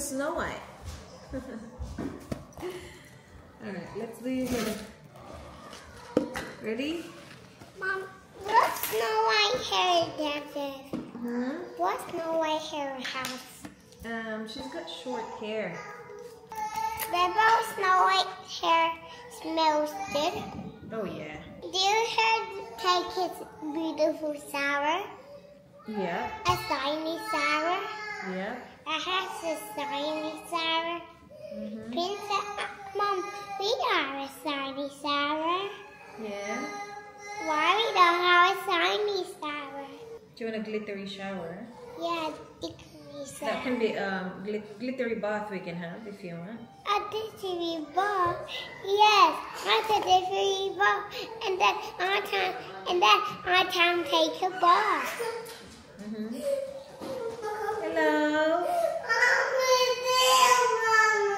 Snow White. Alright, let's do your hair. Ready? Mom, what's Snow White hair dances? What's Snow White hair house? She's got short hair. Remember Snow White hair smells good? Oh yeah. Do your hair take its beautiful shower? Yeah. A shiny shower? Yeah. It has a shiny shower. Princess, Mom, we are a shiny shower. Yeah. Why we don't have a shiny shower? Do you want a glittery shower? Yeah, glittery shower. That can be glittery bath we can have if you want. A glittery bath? Yes, that's a glittery bath. And then our time take a bath. Hello.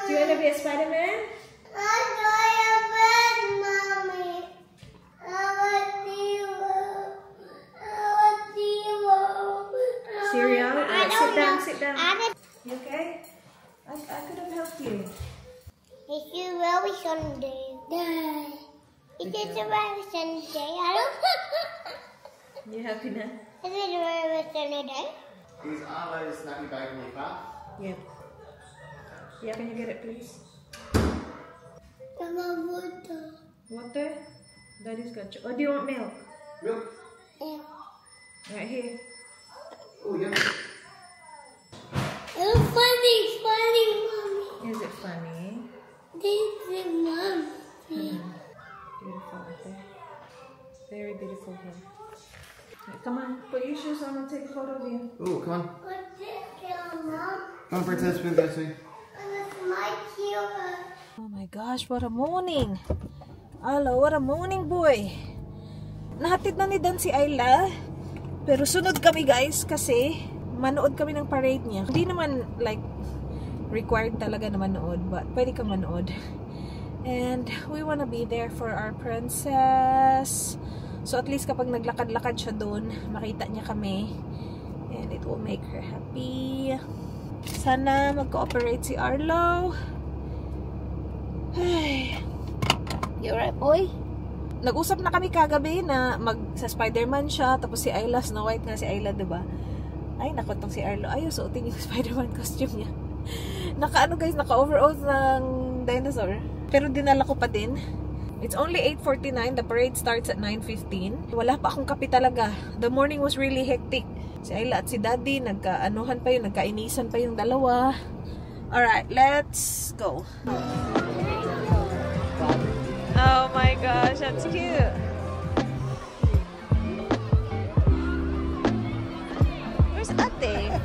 Do you want to be a Spider-Man? Cereal? Sit down. You okay? I could have helped you. If you will, we Sunday. It is a very Sunday. You happy now? Is it a very Sunday? Is Arlo snappy bacon with that? Yeah. Yeah, can you get it, please? Water? Daddy's got you. Or do you want milk? Milk? Yeah. Right here. Oh, yeah. It's funny, Mommy. Is it funny? This is Mommy. Beautiful out there. Very beautiful hair. Right, come on, put your shoes on and take a photo of you. Oh, come on. What's this, Mom? Come on, Princess, we'll go see. It's my cute. Oh my gosh, what a morning. Hello, what a morning, boy. Nahatid na ni Dan si Ayla. Pero sunod kami guys kasi manood kami ng parade niya. Hindi naman like required talaga na manood, but pwede ka manood. And we wanna be there for our princess. So at least kapag naglakad-lakad siya doon, makita niya kami. And it will make her happy. Sana mag-cooperate si Arlo. Ay. You alright, boy? Nag-usap na kami kagabi na sa Spider-Man siya, tapos si Ayla, Snow White nga si Ayla, diba? Ay, naku, tong si Arlo. Ayaw, suotin yung Spider-Man costume niya. Naka-ano guys, naka-overall ng dinosaur. Pero dinala ko pa din. It's only 8:49. The parade starts at 9:15. Wala pa akong kape talaga. The morning was really hectic. Si Ayla at si Daddy, nagka-anuhan pa yun, nagkainisan pa yung dalawa. Alright, let's go. Oh my gosh, that's cute. Where's Ate?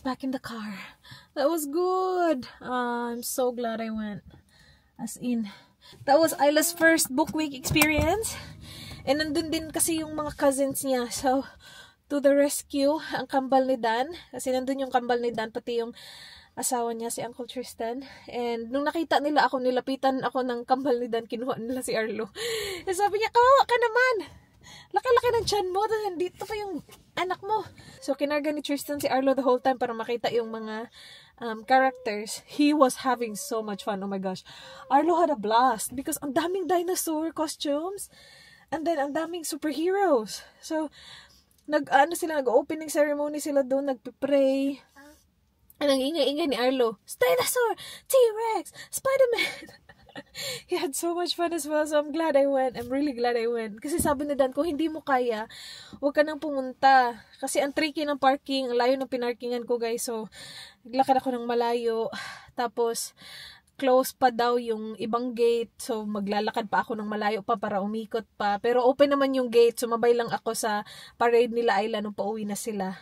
Back in the car. That was good. I'm so glad I went. As in, that was Ayla's first book week experience. And nandun din kasi yung mga cousins niya. So, to the rescue, ang kambal ni Dan. Kasi nandun yung kambal ni Dan, pati yung asawa niya, si Uncle Tristan. And nung nakita nila ako, nilapitan ako ng kambal ni Dan, kinuha nila si Arlo. And sabi niya, kawawa ka naman. Laki-laki ng tiyan mo, nandito pa yung anak mo. So, kinarga ni Tristan si Arlo the whole time para makita yung mga characters. He was having so much fun. Oh my gosh. Arlo had a blast because ang daming dinosaur costumes and then ang daming superheroes. So, nag-opening ceremony sila doon, nagpe-pray. And ang ingay-ingay ni Arlo, dinosaur, T-Rex, Spider-Man. He had so much fun as well. So I'm glad I went. I'm really glad I went. Kasi sabi ni Dan, kung hindi mo kaya, huwag ka nang pumunta. Kasi ang tricky ng parking, ang layo ng pinarkingan ko guys. So, naglakad ako ng malayo. Tapos, close pa daw yung ibang gate. So, maglalakad pa ako ng malayo pa para umikot pa. Pero open naman yung gate. Sumabay lang ako sa parade nila Ayla nung pauwi na sila.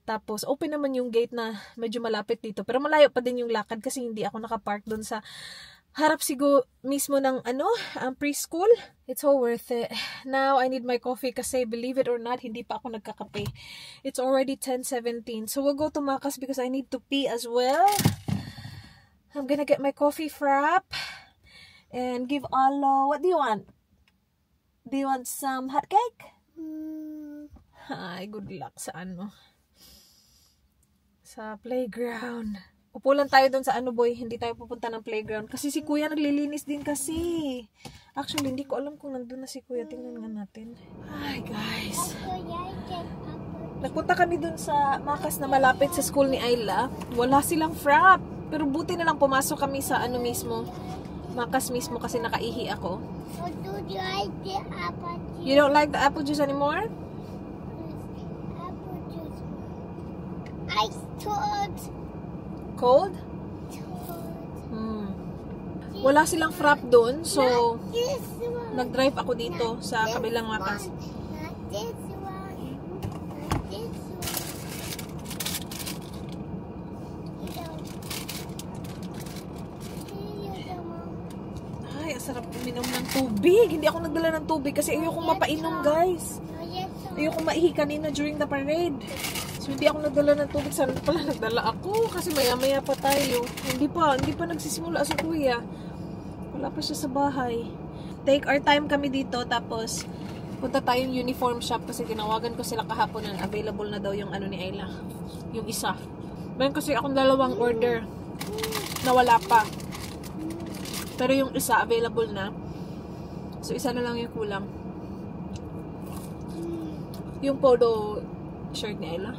Tapos, open naman yung gate na medyo malapit dito. Pero malayo pa din yung lakad kasi hindi ako nakapark doon sa harap siguro mismo ng preschool. It's so worth it. Now, I need my coffee kasi believe it or not, hindi pa ako nagkakape. It's already 10:17. So, we'll go to Macas because I need to pee as well. I'm gonna get my coffee frap and give Alo. What do you want? Do you want some hot cake? Ay, good luck sa sa playground. Upo lang tayo doon sa boy. Hindi tayo pupunta ng playground. Kasi si kuya naglilinis din kasi. Actually, hindi ko alam kung nandun na si kuya. Tingnan nga natin. Ay, guys. Nagpunta kami doon sa Macas na malapit sa school ni Ayla. Wala silang frap. Pero buti na lang pumasok kami sa mismo. Macas mismo kasi nakaihi ako. You don't like the apple juice anymore? Apple juice. Ice cold. Cold? Wala silang frap doon. So, nag-drive ako dito sa kabilang Macas. Not this one. Not this one. Ay, sarap uminom ng tubig. Hindi ako nagdala ng tubig kasi ayokong mapainom, guys. Ayokong maihi kanina during the parade. So, hindi ako nagdala ng tubig. Sana pala nagdala ako kasi maya-maya pa tayo. Hindi pa nagsisimula si kuya. Wala pa siya sa bahay. Take our time kami dito. Tapos, punta tayong uniform shop kasi tinawagan ko sila kahapon na available na daw yung ni Ayla. Yung isa. Meron kasi akong dalawang order na wala pa. Pero yung isa available na. So, isa na lang yung kulang. Yung polo shirt ni Ayla.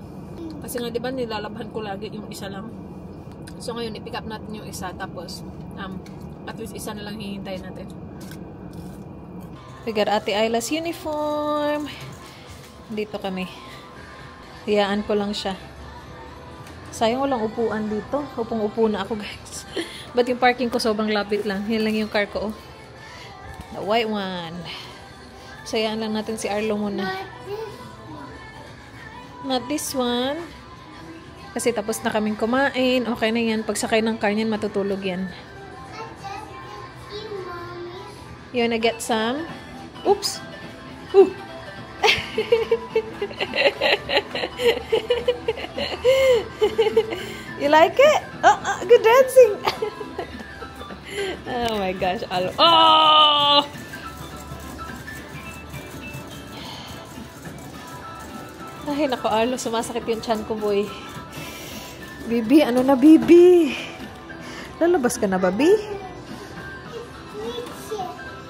Kasi nga, di ba, nilalabhan ko lagi yung isa lang. So, ngayon, i-pick up natin yung isa. Tapos, at least isa na lang hihintay natin. We got Ate Ayla's uniform. Dito kami. Hiyaan ko lang siya. Sayang walang upuan dito. Upong-upo na ako, guys. But yung parking ko sobrang lapit lang. Yan lang yung car ko, oh. The white one. Sayaan lang natin si Arlo muna. Not this one. Kasi tapos na kaming kumain. Okay na yan. Pag sakay ng car niyan, matutulog yan. You wanna get some? Oops! Ooh! You like it? Oh, good dancing! Oh my gosh. Oh! Ay, nako, Arlo. Sumasakit yung chan ko, boy. Bibi, ano na, Bibi? Lalabas ka na, Babi?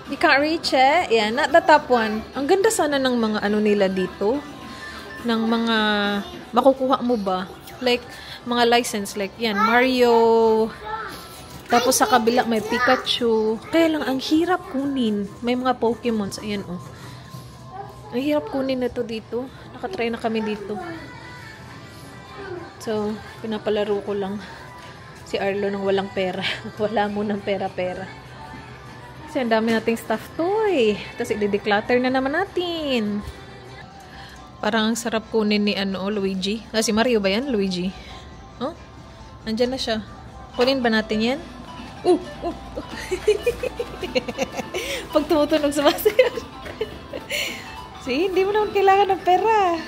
You can't reach it? Yeah, not the top one. Ang ganda sana ng mga nila dito. Ng mga makukuha mo ba? Like, mga license. Like, yan, Mario. Tapos sa kabila, may Pikachu. Kaya lang, ang hirap kunin. May mga Pokemons. Ayan, oh. Ang hirap kunin na to dito. Nakatry na kami dito. So, pinapalaro ko lang si Arlo ng walang pera. Wala mo ng pera-pera. Kasi ang dami nating stuffed toy. Tapos i-declutter na naman natin. Parang ang sarap kunin ni Luigi. Si Mario ba yan? Luigi. Oh? Nandyan na siya. Kunin ba natin yan? Pag tumutunog sumasayaw. See, hindi mo naman kailangan ng pera.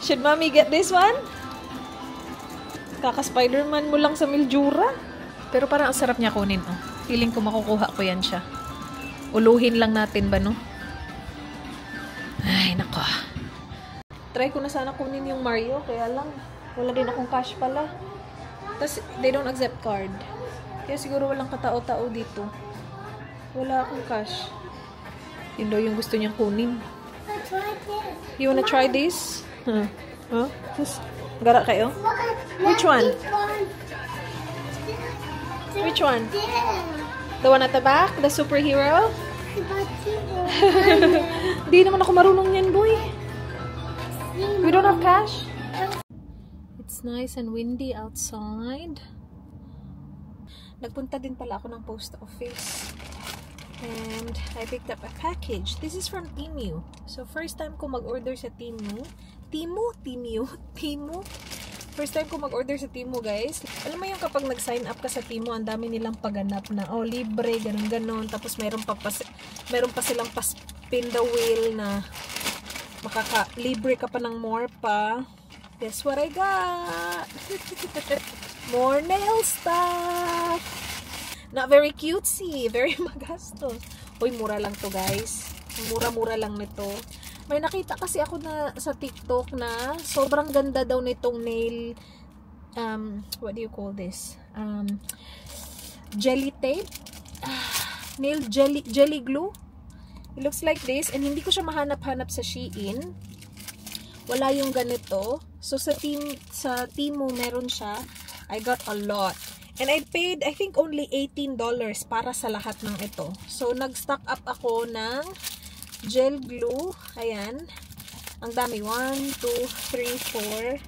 Should mommy get this one? Kaka-Spider-Man mo lang sa Mildura. Pero parang ang sarap niya kunin, oh. Feeling ko makukuha ko yan siya. Uluhin lang natin ba, no? Ay, nako. Try ko na sana kunin yung Mario, kaya lang wala din akong cash pala. Tapos, they don't accept card. Kaya siguro walang katao-tao dito. Wala akong cash. Yun daw yung gusto niyang kunin. You wanna try this? Huh? Gara kayo? Which one? Which one? The one at the back? The superhero? Di naman ako marunong yan, boy. We don't have cash. It's nice and windy outside. Nagpunta din pala ako ng post office. And I picked up a package. This is from Temu. So, first time ko mag-order sa Temu. Temu? First time ko mag-order sa Temu, guys. Alam mo yung kapag nag-sign up ka sa Temu, ang dami nilang paganap na, oh, libre, ganun-ganon. Tapos, meron pa silang spin the wheel na libre ka pa ng more pa. Guess what I got? More nail stuff! Not very cutesy. Very magastos. Uy, mura lang to, guys. Mura-mura lang nito. May nakita kasi ako na sa TikTok na sobrang ganda daw nitong nail, what do you call this? Jelly tape? Nail jelly glue? It looks like this. And hindi ko siya mahanap-hanap sa Shein. Wala yung ganito. So, sa Temu meron siya. I got a lot. And I paid, I think, only $18 para sa lahat ng ito. So, nag-stock up ako ng gel glue. Ayan. Ang dami. 1, 2, 3, 4,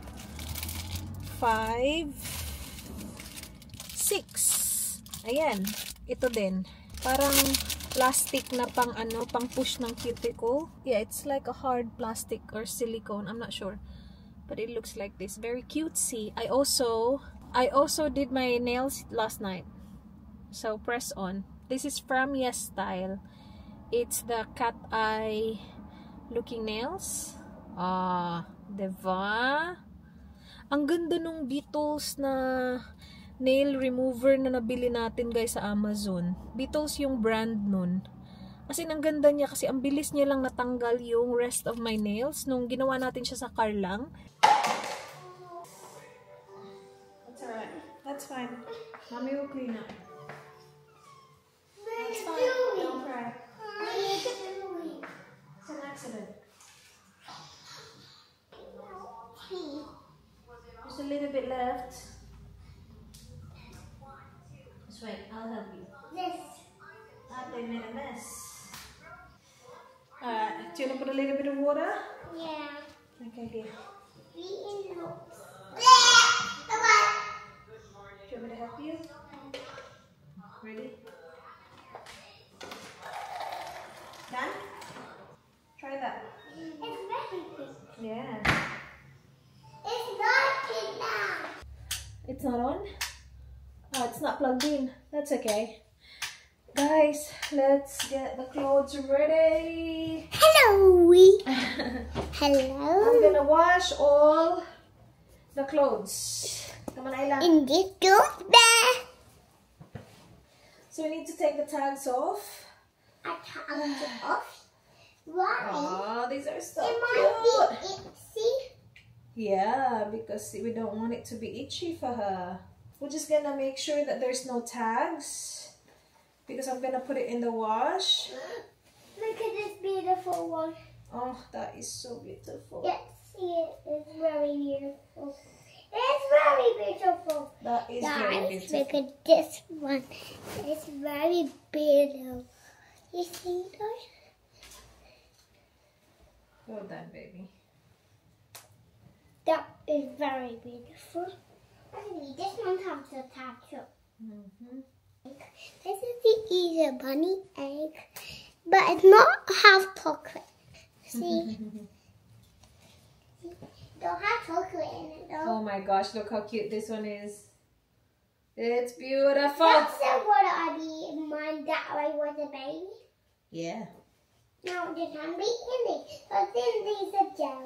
5, 6. Ayan. Ito din. Parang plastic na pang push ng cuticle. Yeah, it's like a hard plastic or silicone. I'm not sure. But it looks like this. Very cutesy. I also did my nails last night. So, press on. This is from Yes Style. It's the cat eye looking nails. Diba? Ang ganda nung Beetles na nail remover na nabili natin, guys, sa Amazon. Beetles yung brand nun. Kasi ang ganda niya kasi ang bilis niya lang natanggal yung rest of my nails nung ginawa natin siya sa car lang. That's fine. Mommy will clean up. That's fine. Don't cry. It's an accident. Just a little bit left. Just wait. I'll help you. They made a mess. Do you want to put a little bit of water? Yeah. Okay, dear. Do you want me to help you? Ready? Done? Try that. It's very good. Yeah. It's not in now. It's not on? Oh, it's not plugged in. That's okay. Guys, let's get the clothes ready. Hello. Hello. I'm gonna wash all the clothes. Come on, Ayla. In this bed. So we need to take the tags off. I can't get off. Why? Oh, these are so It might cute. be itchy. Yeah, because we don't want it to be itchy for her. We're just gonna make sure that there's no tags because I'm gonna put it in the wash. Look at this beautiful one. Oh, that is so beautiful. Yes, see it. It's very beautiful. It's very beautiful. That is very Guys, beautiful. look at this one. It's very beautiful. You see that? Well done, baby. That is very beautiful. Actually, this one has a tattoo. This is the Easter bunny egg, but it's not half chocolate. See? Don't have chocolate in it though. Oh my gosh, look how cute this one is. It's beautiful. That's what I be mine that I was a baby. Yeah. Now just I'm eating it. So then these are gel.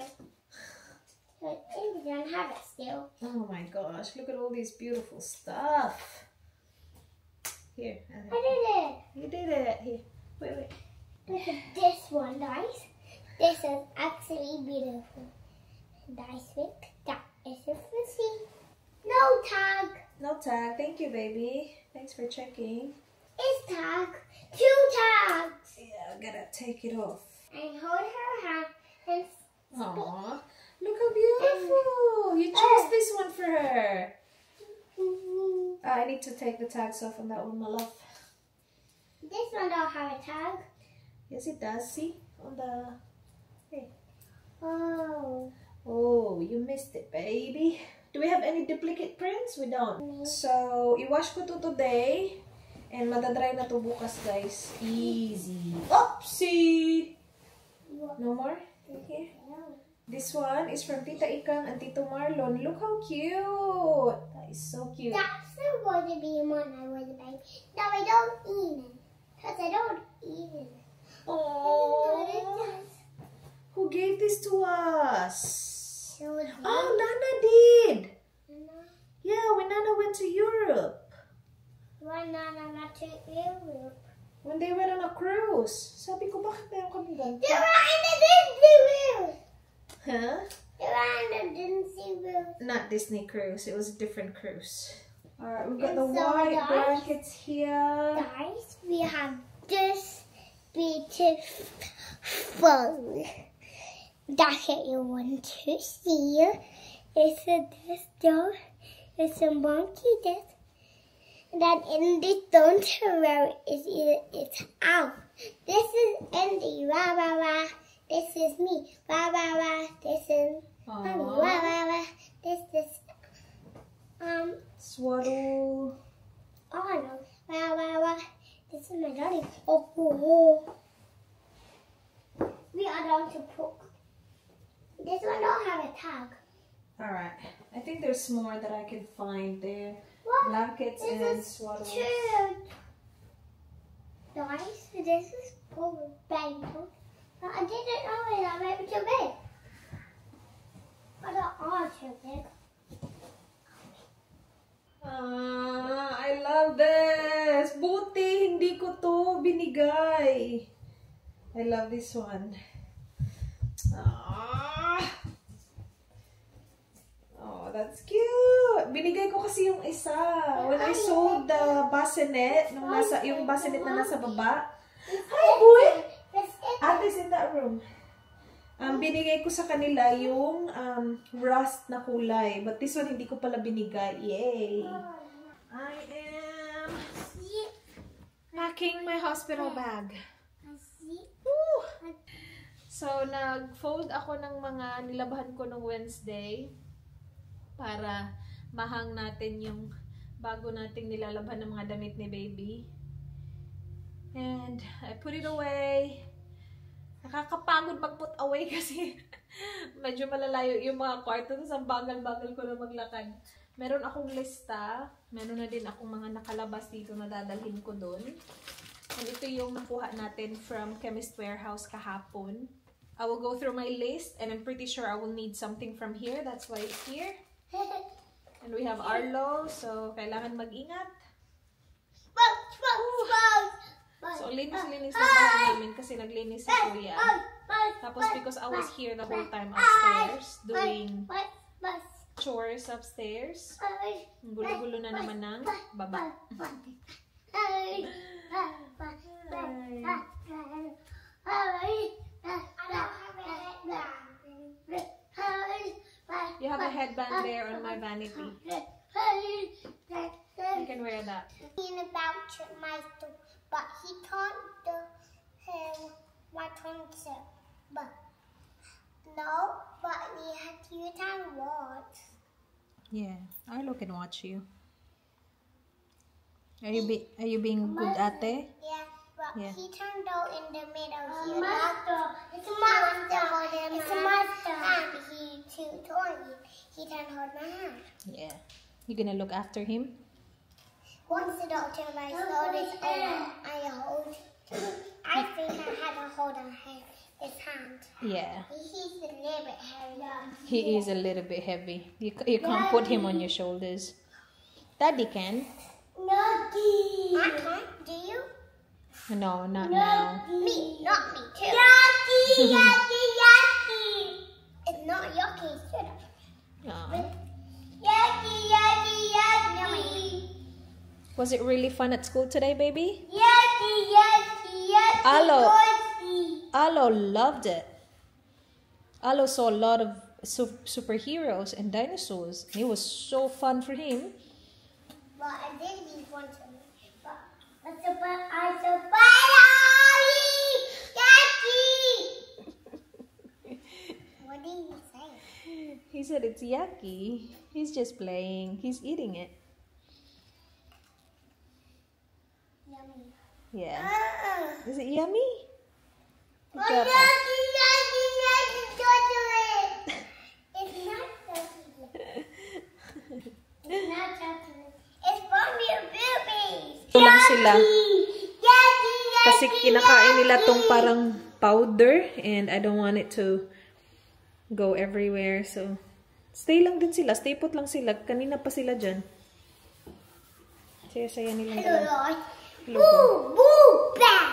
So I think we don't have it still. Oh my gosh, look at all this beautiful stuff. Here. I did it. You did it. Here. Wait. Look at this one, guys. This is actually beautiful. Nice pick. That is a fuzzy. No tag. No tag. Thank you, baby. Thanks for checking. It's tag. 2 tags. Yeah, I gotta take it off. And hold her hand and Aww. Look how beautiful. You chose this one for her. I need to take the tags off on that one, my love. this one don't have a tag. Yes, it does. See? On the... Hey. Oh. Oh, you missed it, baby. Do we have any duplicate prints? We don't. So, i-wash ko to today. And matadry na to bukas, guys. Easy. Oopsie! No more? Here. This one is from Tita Ikang and Tito Marlon. Look how cute! That is so cute. That's the one to be one I was a baby. No, I don't eat it. Because I don't eat it. Oh, who gave this to us? So Oh, Nana did! Yeah, when Nana went to Europe. One Nana got to Europe. When they went on a cruise. Sabi ko, bakit meron kami ganito? They were in the Disney World. Huh? They were in the Disney World. Not Disney cruise. It was a different cruise. Alright, we got And the so, white guys, blankets here. Guys, we have this beautiful jacket you want to see. It's this door. It's a monkey this. And then in this don't wear it's out. This is Andy. Wah wah wah. This is me. Wah wah wah. This is mommy. Wah wah wah. This is Swaddle. oh no. Wah wah wah. This is my daddy. Oh, oh, oh. We are going to put. This one don't have a tag. Alright. I think there's more that I can find there. What? Blankets This and is swaddles. cute. Guys, this is for painful. I didn't know it. I made it too big. I don't want too big. I love this. Buti, hindi ko to binigay. I love this one. Oh, that's cute. Binigay ko kasi yung isa. When I sold the bassinet, yung bassinet na nasa baba. Hi, boy! Ate is in that room. Binigay ko sa kanila yung rust na kulay. But this one, hindi ko pala binigay. Yay! I am packing my hospital bag. Woo! So, nag-fold ako ng mga nilabahan ko nung Wednesday para mahang natin yung bago nating nilalabhan ng mga damit ni baby. And I put it away. Nakakapagod mag-put away kasi medyo malalayo yung mga kwarto. Tapos ang bagal-bagal ko na maglakad. Meron akong lista. Meron na din akong mga nakalabas dito na dadalhin ko dun. And ito yung nakuha natin from Chemist Warehouse kahapon. I will go through my list and I'm pretty sure I will need something from here. That's why it's here. And we have Arlo. So, kailangan mag-ingat. So, linis-linis na bahay namin kasi naglinis si Kuya. Tapos, because I was here the whole time upstairs, doing chores upstairs, ang gulo-gulo na naman ng baba. You have a headband there on my vanity. You can wear that. About my stuff, but he can't do my concert. But no, but you can watch. Yeah, Arlo can watch you. Are you being good ate? Yeah, but Yeah. he turned out in the middle here. It's a monster. It's a monster. And he too tiny. He can hold my hand. Yeah. You gonna look after him? Once the doctor my shoulders over, I hold. I think I had to hold on his hand. Yeah. He's a little bit heavy. He is a little bit heavy. You can't put him on your shoulders. Daddy can. Nutty. I can't. Do you? No, not now. Me, not me too. Yucky, yucky, yucky. It's not yucky, shut up. Aw. Yucky, yucky, yucky. Was it really fun at school today, baby? Yucky, yucky, yucky. Alo. Yucky. Alo loved it. Alo saw a lot of superheroes and dinosaurs. It was so fun for him. But I didn't want to. But I said it's yucky. He's just playing. He's eating it. Yummy. Yeah. Is it yummy? Oh, yucky, yucky, yucky, don't do it. It's not chocolate. It's not chocolate. It's from your boobies. Ito lang sila. Yucky, Kasi yucky, kinakain nila yucky. tong parang powder and I don't want it to go everywhere. So, stay lang din sila. Stay put lang sila. Kanina pa sila dyan. Saya-saya nilang Hello, dalawa. Lord. Hello. Boo, boo, bang.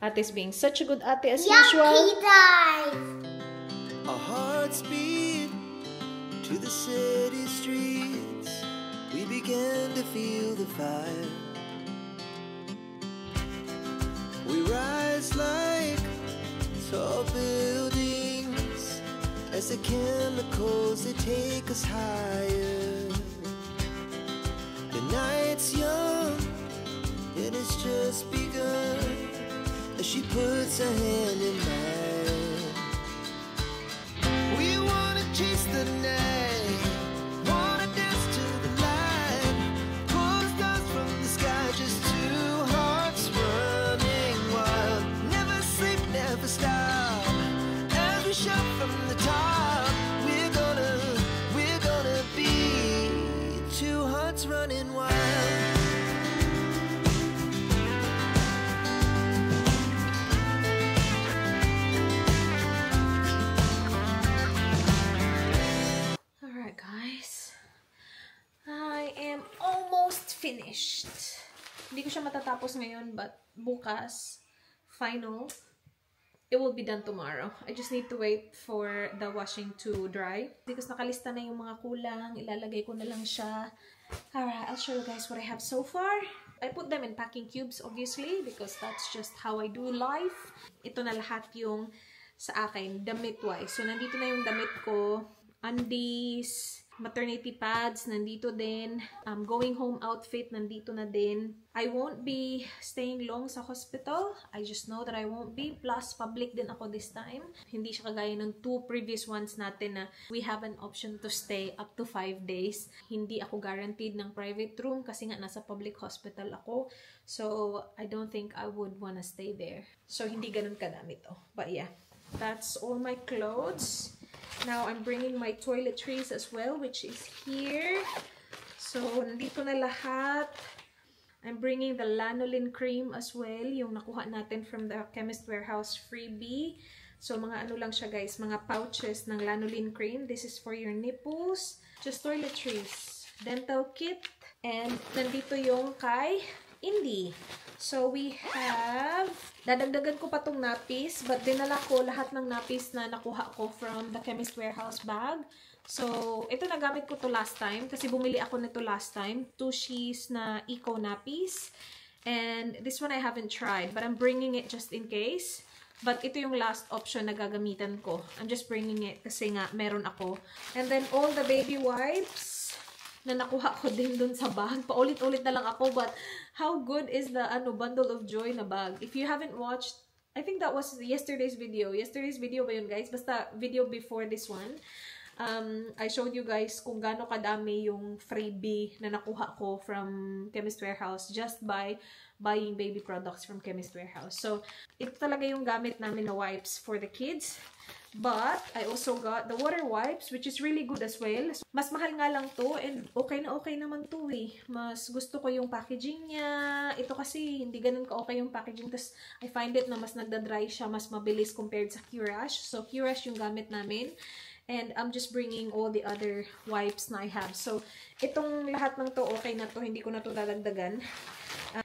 Ate's being such a good ate as Yucky usual. dive. Our hearts beat to the city streets. We began to feel the fire. We rise like tall buildings as the chemicals, they take us higher. The night's young and it's just begun as she puts her hand in mine. We wanna chase the night, wanna dance to the light, pull the stars from the sky, just two hearts running wild. Never sleep, never stop, as we shout from the top. We're gonna be two hearts running wild. Alright guys, I am almost finished. Hindi ko siya matatapos ngayon, but bukas, final, it will be done tomorrow. I just need to wait for the washing to dry. Because nakalista na yung mga kulang, ilalagay ko na lang siya. Alright, I'll show you guys what I have so far. I put them in packing cubes, obviously, because that's just how I do life. Ito na lahat yung sa akin, damit-wise. So, nandito na yung damit ko. Undies, maternity pads, nandito din. Going home outfit, nandito na din. I won't be staying long sa hospital. I just know that I won't be. Plus, public din ako this time. Hindi siya kagaya ng 2 previous ones natin na we have an option to stay up to 5 days. Hindi ako guaranteed ng private room kasi nga nasa public hospital ako. So, I don't think I would wanna stay there. So, hindi ganun kadami to. But yeah, that's all my clothes. Now, I'm bringing my toiletries as well, which is here. So, nandito na lahat. I'm bringing the lanolin cream as well, yung nakuha natin from the Chemist Warehouse freebie. So, mga ano lang siya guys, mga pouches ng lanolin cream. This is for your nipples. Just toiletries, dental kit, and nandito yung kay Indy. So, we have, dadagdagan ko pa tong nappies, but dinala ko lahat ng nappies na nakuha ko from the Chemist Warehouse bag. So, ito nagamit ko to last time, kasi bumili ako nito last time. 2 sheets na eco nappies. And this one I haven't tried, but I'm bringing it just in case. But ito yung last option na gagamitan ko. I'm just bringing it kasi nga meron ako. And then all the baby wipes na nakuha ko din dun sa bag. Paulit-ulit na lang ako, but how good is the bundle of joy na bag? If you haven't watched, I think that was yesterday's video. Yesterday's video ba yun guys? Basta video before this one. I showed you guys kung gaano kadami yung freebie na nakuha ko from Chemist Warehouse just by buying baby products from Chemist Warehouse. So, ito talaga yung gamit namin na wipes for the kids. But, I also got the water wipes, which is really good as well. Mas mahal nga lang to, and okay naman to eh. Mas gusto ko yung packaging niya. Ito kasi, hindi ganun ka-okay yung packaging. Tapos, I find it na mas nagda-dry siya, mas mabilis compared sa Curash. So, Curash yung gamit namin. And I'm just bringing all the other wipes na I have. So, itong lahat ng to, okay na to. Hindi ko na to dadagdagan.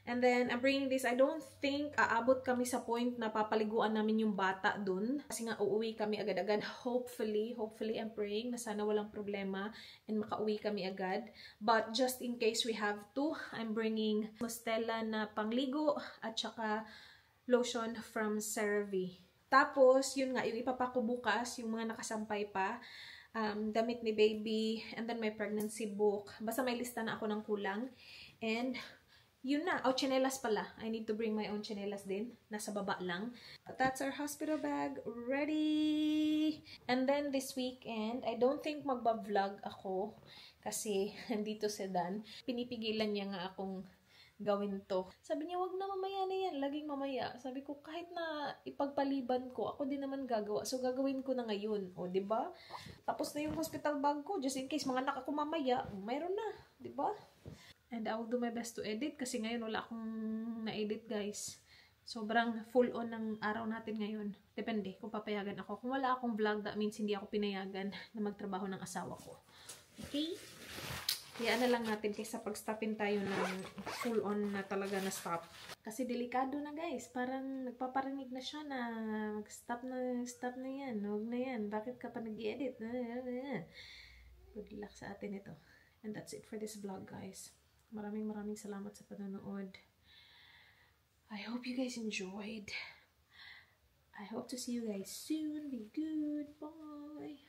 And then, I'm bringing this. I don't think aabot kami sa point na papaliguan namin yung bata dun. Kasi nga, uuwi kami agad-agad. Hopefully, I'm praying na sana walang problema and makauwi kami agad. But just in case we have to, I'm bringing Mustela na pangligo at saka lotion from CeraVe. Tapos, yun nga, yung ipapako bukas, yung mga nakasampay pa, damit ni baby, and then my pregnancy book. Basta may lista na ako ng kulang. And yun na. Oh, chinelas pala. I need to bring my own chinelas din. Nasa baba lang. But that's our hospital bag. Ready! And then this weekend, I don't think magba-vlog ako. Kasi, nandito si Dan. Pinipigilan niya nga akong gawin to. Sabi niya, wag na, mamaya na yan. Laging mamaya. Sabi ko, kahit na ipagpaliban ko, ako din naman gagawa. So, gagawin ko na ngayon. O, diba? Tapos na yung hospital bag ko. Just in case, mga anak ako mamaya. Mayroon na. Diba? And I will do my best to edit. Kasi ngayon, wala akong na-edit, guys. Sobrang full on ng araw natin ngayon. Depende kung papayagan ako. Kung wala akong vlog, that means hindi ako pinayagan na magtrabaho ng asawa ko. Okay? Hayaan na lang natin kaysa pag-stopin tayo ng full on na talaga na stop. Kasi delikado na, guys. Parang nagpaparinig na siya na mag-stop na yan. Huwag na yan. Bakit ka pa nag-edit? Good luck sa atin ito. And that's it for this vlog, guys. Maraming salamat sa panonood. I hope you guys enjoyed. I hope to see you guys soon. Be good. Bye.